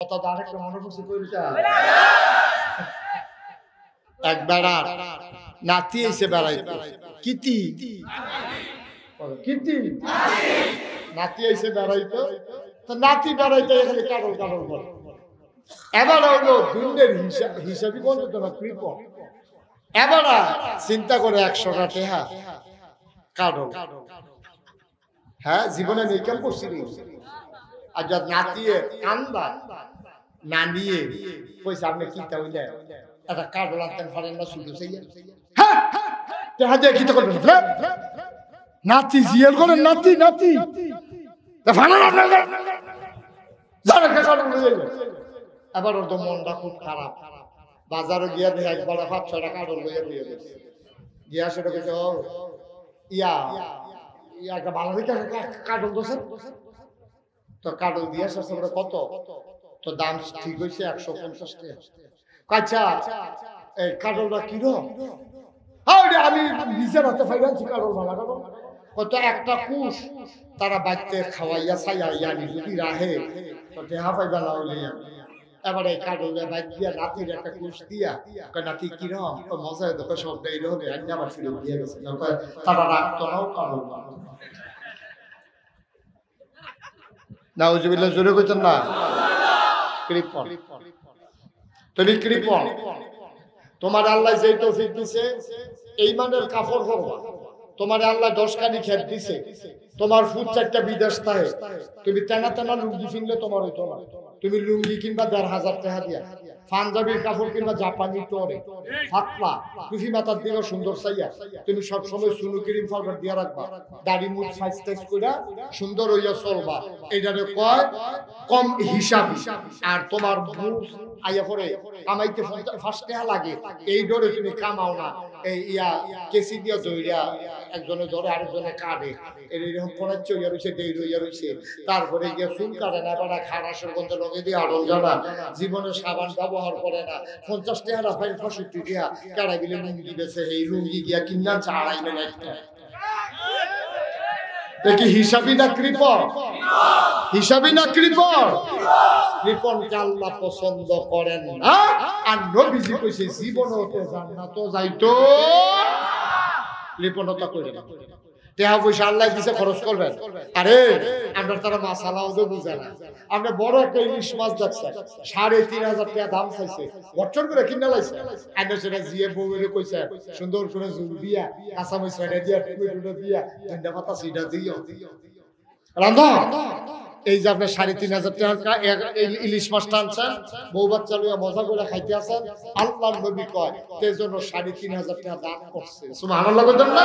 কথা তো আরেকটা মনে করছি এক বেড়ার নাতি এসে বেড়াইতে কিতি কিতি নাতি এসে বেড়াইতো তো নাতি বেড়াইতে এখানে কারল কারল বলে এবার হলো দুর্নের হিসাবই বলতো না কৃপক এবার চিন্তা করে 100টা টেহা কারল হ্যাঁ জীবনে নেই কেন করছি আর যা নাতিয়ে কান্দা না নিয়ে পয়সা আপনি কিনতে হইলে একটা কার্ড আনতেন পারেন না শুধু নাতি জিয়াল করেন নাতি নাতি এবার ওর তো মনটা খুব খারাপ বাজারে গিয়া দিয়ে একবার 5-6টা কার্ড লইয়া দিয়ে গিয়া সেটা কেছে ইয়া ইয়া একটা ভালো দিকে কার্ড দোষের তো কার্ড দিয়ে আসলে কত তো দাম ঠিক হয়েছে 150 টাকা আচ্ছা এই কার্ডটা কিরকম আমি নিজের হাতে ফাইনান্স কার্ড বানাবো কত একটা কুশ তারা বাইতে খাওয়াইয়া ছাইয়া ইয়ানি যদি রাহে তো দেহা পাইবা না হইলে এবারে কার্ডে বাইক দিয়া নাতির একটা কুশ দিয়া নাতি কিরকম মজা দেখো সব এইরকম আবার ফিরে দিয়ে গেছে তারা রাখতো নাও কার্ড নাউজুবিল্লাহ জোরে কইতেন না কৃপণ তুমি কৃপণ তোমার আল্লাহ যেই তৌফিক দিছে এই মানের কাপড় পরবা তোমার আল্লাহ 10 কানি খেত দিছে তোমার ফুট 4টা বিদেশ থাকে তুমি টানা টানা লুঙ্গি কিনলে তোমার হইতো না তুমি লুঙ্গি কিনবা 1500 টাকা দিয়া পাঞ্জাবির কাপড় কিনবা জাপানি টরে ফাতলা টুপি মাথার দিকে সুন্দর চাইয়া তুমি সব সময় সুনু ক্রিম পাউডার দিয়া রাখবা দাড়ি মুখ সাইজ টাইজ কইরা সুন্দর হইয়া চলবা এইটারে কয় কম হিসাব আর তোমার মুখ আইয়া পরে কামাইতে ফার্স্ট টাকা লাগে এই ডরে তুমি কামাও না এই ইয়া কেসি দিয়া দইরা একজনে ধরে আরেকজনে কাটে এরকম পড়া চইয়া রইছে দেই রইয়া রইছে তারপরে গিয়া চুল কাটে না বাড়া খারাসের গন্ধ লগে দিয়ে আড়ল জানা জীবনে সাবান ব্যবহার করে না 50 টাকা ফাইল 65 টাকা কারা গিলে লুঙ্গি বেছে এই লুঙ্গি গিয়া কিনা চাড়াইলেন একটা দেখি হিসাবই না কৃপণ হিসাবই না কৃপণ কৃপণকে আল্লাহ পছন্দ করেন না আর নবীজি কইছে জীবনেও জান্নাত যাইতো কৃপণতা করে না টাকা পয়সা আল্লাহ দিছে খরচ করবেন আরে আমরা তারা মাসালাও তো বুঝে না আমরা বড় একটা ইলিশ মাছ দেখছেন 3500 টাকা দাম চাইছে বছর করে কিনা লাইছে আগে সেটা জিয়ে বউরে কইছে সুন্দর করে জুল দিয়া আসামি ছয়টা দিয়া টমেটো দিয়া তিনটা পাতা সিটা দিও রান্ধা এই যে আপনি 3500 টাকা ইলিশ মাছ টানছেন বউ বাচ্চা লইয়া মজা করে খাইতে আছেন আল্লাহর নবী কয় তে জন্য 3500 টাকা দান করছে সুবহানাল্লাহ কইতেন না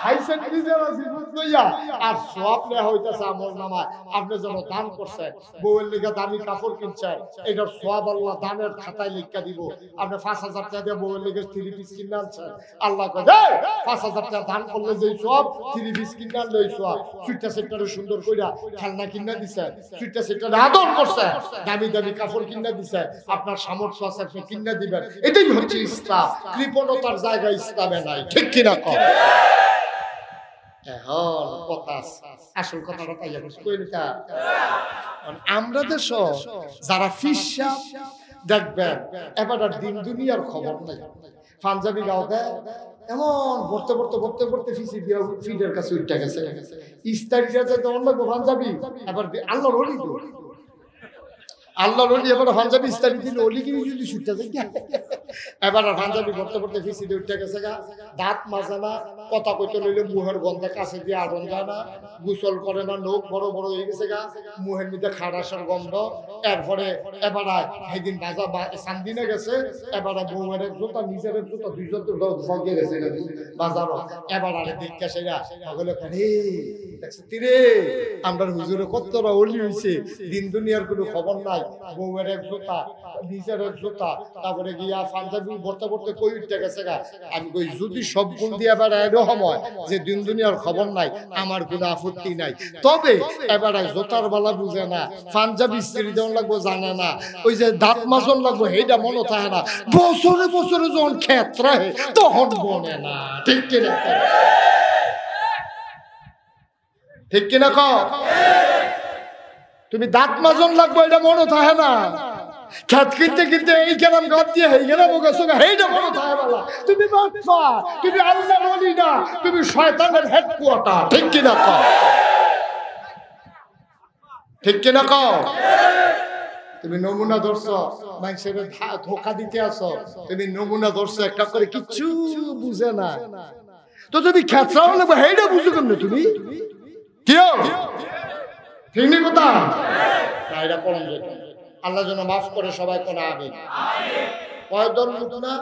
খাইছেন নিজের জীবন লইয়া আর সওয়াব নেওয়া হইতাছে আমলনামায় আপনি যেন দান করছেন বউয়ের লাগা দামি কাপড় কিনছেন এটার সওয়াব আল্লাহ দানের খাতায় লিখা দিব আপনি 5000 টাকা দিয়ে বউয়ের লাগা 3 পিস কিনে আনছেন আল্লাহ কয় 5000 টাকা দান করলে যেই সওয়াব 3 পিস কিনে আনলে ওই সওয়াব সুইটা সেক্টরে সুন্দর কইরা খেলনা কিনা দিছে সুইটা সেক্টরে আদর করছে দামি দামি কাপড় কিনা দিছে আপনার সামর্থ্য আছে আপনি কিনা দিবেন এটাই হচ্ছে ইসলাম কৃপণতার জায়গা ইসলামে নাই ঠিক কি না কও আসল কথাটা তাই আমরা দেশ যারা ফিসা দেখবেন এবার দিন দুনিয়ার খবর নাই পাঞ্জাবি গাওতে এমন ভরতে ভরতে ভরতে ভরতে ফিসি দিয়া ফিডের কাছে উঠে গেছে ইস্তারিটা যাতে অন্য পাঞ্জাবি এবার আল্লাহর ওলি আল্লাহর ওলি এবার পাঞ্জাবি ইস্তারি দিলে ওলি কি যদি ছুটতে যায় এবার পাঞ্জাবি ভরতে ভরতে ফিসি দিয়ে উঠে গেছে গা দাঁত মাজে না কথা কইতে লইলে মুহের গন্ধে কাছে দিয়ে আড়ন যায় না গোসল করে না নখ বড় বড় হয়ে গেছে গা মুহের মধ্যে খারাসের গন্ধ এরপরে এবার সেদিন বাজা সান্দিনে গেছে এবার বউয়ের জুতা নিজের জুতা দুইজন তো ভগে গেছে বাজারও এবার আরে দেখতে সেরা সকলে রে রে আমরা হুজুরে কতটা ওলি হইছে দিন দুনিয়ার কোনো খবর নাই বউয়ের জুতা নিজের জুতা তারপরে গিয়া পাঞ্জাবি ভরতে ভরতে কই উঠতে গেছে গা আমি কই যদি সব গুণ দিয়ে এবার এরকম হয় যে দিন দুনিয়ার খবর নাই আমার কোনো আপত্তি নাই তবে এবার জোতার বালা বুঝে না পাঞ্জাবি স্ত্রী দেওয়ান লাগবো জানে না ওই যে দাঁত মাজন লাগবো সেইটা মনে থাকে না বছরে বছরে যখন ক্ষেত্র তখন বনে না ঠিক কিনা ঠিক কিনা কও তুমি দাঁত মাজন লাগবে এটা মনে থাকে না খেত কিনতে কিনতে এই গেলাম ঘর দিয়ে এই গেলাম এইটা মনে থাকে বলা তুমি তুমি আল্লাহর ওলি না তুমি শয়তানের হেডকোয়ার্টার ঠিক কিনা কও ঠিক কিনা কও তুমি নমুনা ধরছো মানুষের ধোকা দিতে আসো তুমি নমুনা ধরছো একটা করে কিচ্ছু বুঝে না তো তুমি খেতরাও লাগবে এইটা বুঝো কেমনে তুমি কিও ঠিক নেই কথা না এটা করণ যেত আল্লাহ যেন মাফ করে সবাই করে আগে কয় দল লোক না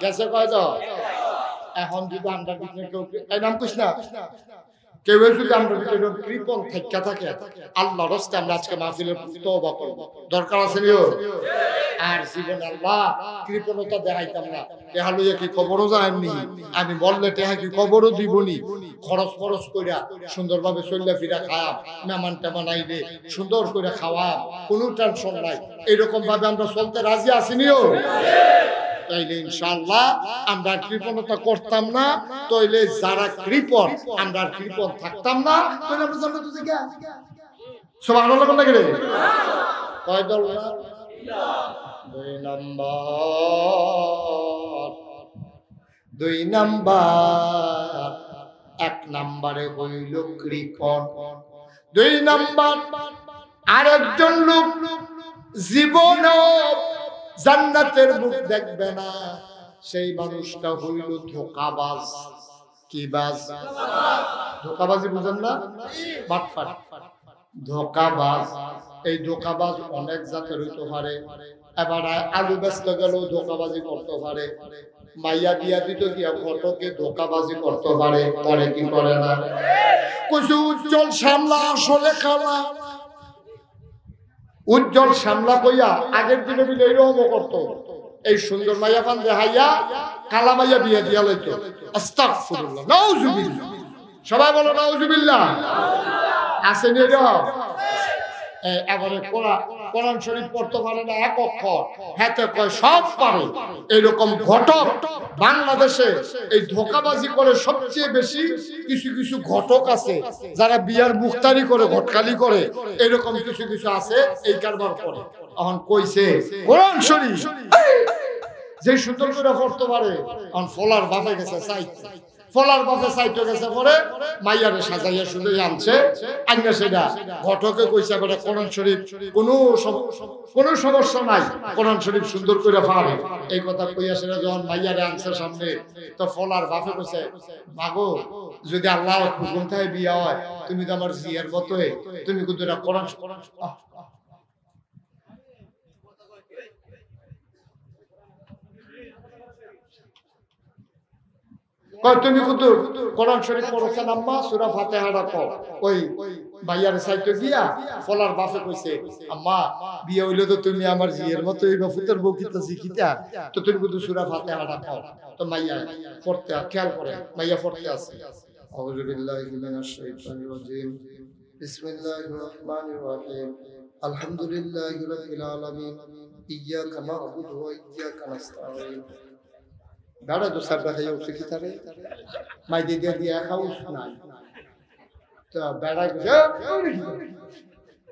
গেছে কয় দল এখন যদি আমরা কেউ এই নাম কৃষ্ণা কেউ যদি আমরা কৃপণ থাকা থাকে আল্লাহ রাস্তে আমরা আজকে মাহফিলের তওবা করব দরকার আছে নিও আর জীবন আল্লাহ কৃপণতা দেখাইতাম না টেহা লইয়া কি কবরও যায়নি আমি বললে টেহা কি কবরও দিবনি খরচ খরচ কইরা সুন্দরভাবে চল্লা ফিরা খাওয়া মেহমান টেমান আইলে সুন্দর করে খাওয়া কোনো টেনশন নাই এরকম ভাবে আমরা চলতে রাজি আছি নিও তাইলে ইনশাআল্লাহ আমরা কৃপণতা করতাম না তাইলে যারা কৃপণ আমরা কৃপণ থাকতাম না তাইলে আমরা জান্নাতে যাই সুবহানাল্লাহ কোন লাগে কয় দল দুই নাম্বার এক নম্বরে হইল কৃপণ দুই নাম্বার আরেকজন লোক জীবন জান্নাতের মুখ দেখবে না সেই মানুষটা হইল ধোঁকাবাজ কি বাজ ধোঁকাবাজি বুঝেন না বাটপাট ধোঁকাবাজ এই ধোঁকাবাজ অনেক জাতের হইতে পারে এবার আলু বেচতে গেলেও ধোঁকাবাজি করতে পারে মাইয়া দিয়া দিত গিয়া ফটোকে ধোঁকাবাজি করতে পারে পরে কি করে না কিছু উজ্জ্বল সামলা আসলে খালা উজ্জ্বল সামলা কইয়া আগের দিনে বিলে এরকম করতো এই সুন্দর মাইয়া পান দেখাইয়া কালা মাইয়া বিয়ে দিয়া লইতো আস্তাগফিরুল্লাহ নাউজুবিল্লাহ সবাই বলো নাউজুবিল্লাহ আসেনি এরকম এবারে কোরআন শরীফ পড়তে পারে না এক অক্ষর হাতে কয় সব পারে এরকম ঘটক বাংলাদেশে এই ধোঁকাবাজি করে সবচেয়ে বেশি কিছু কিছু ঘটক আছে যারা বিয়ার মুখতারি করে ঘটকালি করে এরকম কিছু কিছু আছে এই কারবার করে এখন কইছে কোরআন শরীফ যে সুন্দর করে পড়তে পারে এখন ফলার বাপে গেছে চাইতে ফলার বাপে চাইতে গেছে পরে মাইয়ারে সাজাইয়া শুধু আনছে আইনা সেটা ঘটকে কইছে বলে কোরআন শরীফ কোনো সমস্যা নাই কোরআন শরীফ সুন্দর করে পারে এই কথা কইয়া সেটা যখন মাইয়ারে আনছে সামনে তো ফলার বাপে কইছে মাগো যদি আল্লাহর হুকুম থাকে বিয়া হয় তুমি তো আমার জিয়ার মতোই তুমি কিন্তু এটা কোরআন তুমি কিন্তু কোরআন শরীফ পড়ছেন আম্মা সূরা ফাতিহাটা পড় ওই ভাইয়ার সাইতে গিয়া ফলার বাপে কইছে আম্মা বিয়ে হইলো তো তুমি আমার জিয়ের মতো এই বাপুতের বকিতা শিখিতা তো তুমি কিন্তু সূরা ফাতিহাটা পড় তো মাইয়া পড়তে খেয়াল করে মাইয়া পড়তে আছে আউযু বিল্লাহি মিনাশ শাইতানির রাজিম বিসমিল্লাহির রহমানির রহিম আলহামদুলিল্লাহি রাব্বিল আলামিন ইয়াকা না'বুদু ওয়া ইয়াকা নাস্তাঈন দাঁড়া তো সাবরা খাইয়া উঠছে কি তারে মাই দিয়ে দিয়ে খাউস নাই তো বেড়া গেছে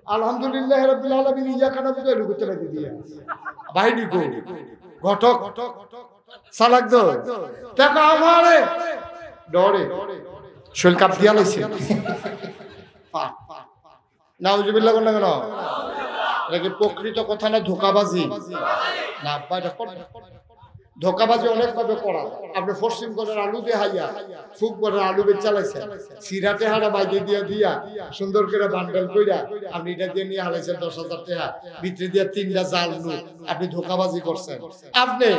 আলহামদুলিল্লাহ রাব্বিল আলামিন ইয়াকা না'বুদু এর করতে লাগি দিয়া বাইডি কো ঘটক সালাক দো টাকা আমারে ডরে শৈল কাপ দিয়া লইছে নাউজুবিল্লাহ কোন কেন এটা কি প্রকৃত কথা না ধোঁকাবাজি না বাইরে ধোঁকাবাজি অনেক ভাবে করা আপনি পশ্চিম করের আলু দিয়ে হাইয়া ফুক করের আলু বেচ চালাইছেন সিরাটে হারা বাইরে দিয়া দিয়া সুন্দর করে বান্ডেল কইরা আপনি এটা দিয়ে নিয়ে হালাইছেন 10,000 টাকা ভিতরে দিয়া 3টা জাল নু আপনি ধোঁকাবাজি করছেন আপনি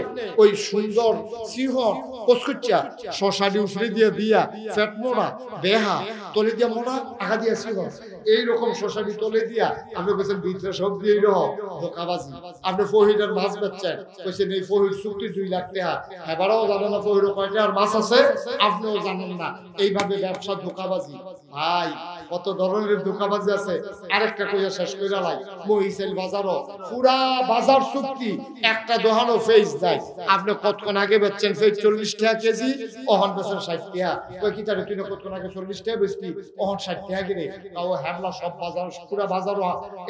ওই সুন্দর সিংহন কচকুচ্চা শশাডি উফরে দিয়ে দিয়া ফ্যাট মোড়া বেহা তলে দিয়া মোড়া আগা দিয়া সিংহন এইরকম শশাডি তলে দিয়া আপনি বলছেন ভিতরে সব দিয়ে রহ ধোঁকাবাজি আপনি ফহিদের মাছ বেচছেন কইছেন এই ফহিদ চুক্তি 2 লাখ টাকা এবারও জানেন না ফহির কয়টা আর মাছ আছে আপনিও জানেন না এইভাবে ব্যবসা ধোঁকাবাজি ভাই কত ধরনের ধোঁকাবাজি আছে। আরেকটা কইয়া শেষ কইরা লাই, মহিষেল বাজারও পুরা বাজার চুক্তি, একটা দোহানো ফেজ দেয়। আপনি কতক্ষণ আগে বেচছেন ফেজ 40 টাকা কেজি, ওহন বেচেন 60 টাকা। কই কি তারে তুই কতক্ষণ আগে 40 টাকা বেচতি, ওহন 60 টাকা কিনে। তাও হ্যামলা সব বাজার পুরা বাজারও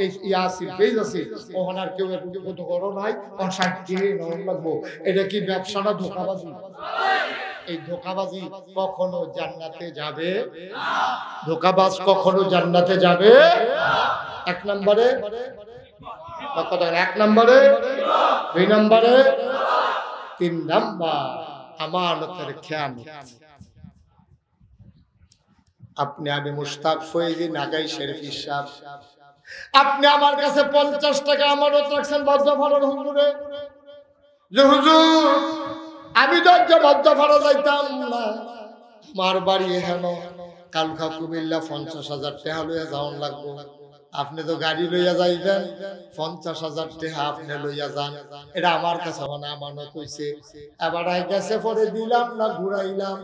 এই ইয়া আছে, ফেজ আছে, ওহন আর কেউ কত করো নাই, ওহন 60 টাকা নরম লাগবো। এটা কি ব্যবসাটা ধোঁকাবাজি? এই ধোঁকাবাজি কখনো জান্নাতে যাবে না। ধোঁকাবাজ কখনো জান্নাতে যাবে না। এক নম্বরে কথা, এক নম্বরে, 2 নম্বরে, 3 নাম্বার আমানতের খেয়ানত। আপনি আমি মুশতাক ফয়েজি নাগাই শরীফ সাহেব, আপনি আমার কাছে 50 টাকা আমানত রাখছেন বজ্রফাড়ার হুজুরে, যে হুজুর আমি তো বজ্রফাড়া যাইতাম না, আমার বাড়ি হেন কালকা কুমিল্লা 50,000 টাকা লইয়া যাওয়ান লাগবো। আপনি তো গাড়ি লইয়া যাইবেন, 50,000 টাকা আপনি লইয়া যান, এটা আমার কাছে আমানত হইছে। এবার গেছে পরে দিলাম না ঘুরাইলাম,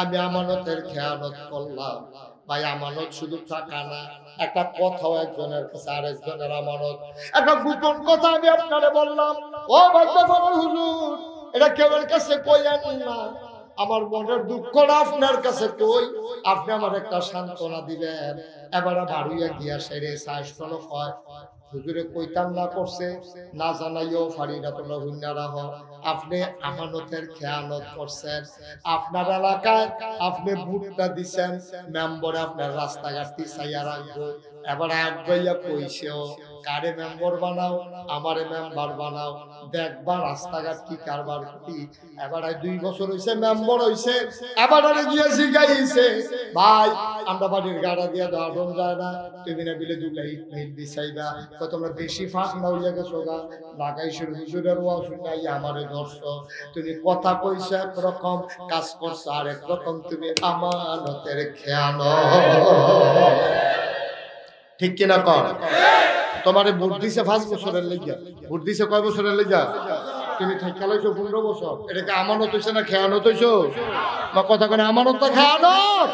আমি আমানতের খেয়ানত করলাম। ভাই আমানত শুধু টাকা না, একটা কথাও একজনের কাছে আরেকজনের আমানত। একটা গোপন কথা আমি আপনারে বললাম, ও বজ্রফাড়ার হুজুর, এটা কেউর কাছে কইলেন না, আমার মনের দুঃখটা আপনার কাছে কই, আপনি আমার একটা সান্ত্বনা দিবেন। এবারে বাড়িয়া গিয়া সেরে সাহসগুলো কয়, হুজুরে কইতাম না করছে, না জানাইও ফারিনা তোমরা হুন্নারা হ, আপনি আমানতের খেয়ানত করছেন। আপনার এলাকায় আপনি ভোটটা দিচ্ছেন, মেম্বরে আপনার রাস্তাঘাট চাইয়া রাখবো। এবার আগাইয়া কইছেও, কারে মেম্বার বানাও, আমারে মেম্বার বানাও, দেখবা রাস্তাঘাট কি কারবার কি। এবার 2 বছর হইছে মেম্বার হইছে, এবার গিয়ে শিখাইছে, ভাই আমরা বাড়ির গাড়া দিয়া দাঁড়ন যায় না, তুমি না বিলে দুলাই ইট দিছাইবা, তো তোমরা বেশি ফাঁক না হইয়া গেছো গা, লাগাইছেন হুজুরের ওয়াজ শুনাই আমারে ধরছ, তুমি কথা কইছো একরকম, কাজ করছো আরেক রকম, তুমি আমানতের খেয়ানত। ঠিক কিনা কর? তোমারে ভোট দিছে 5 বছরের লাগিয়া, ভোট দিছে কয় বছরের লাগিয়া? তুমি থাইকা লাইছো 15 বছর, এটা কি আমানত হইছে না খেয়ানত হইছো? কথা কেন আমানত তো খেয়ানত।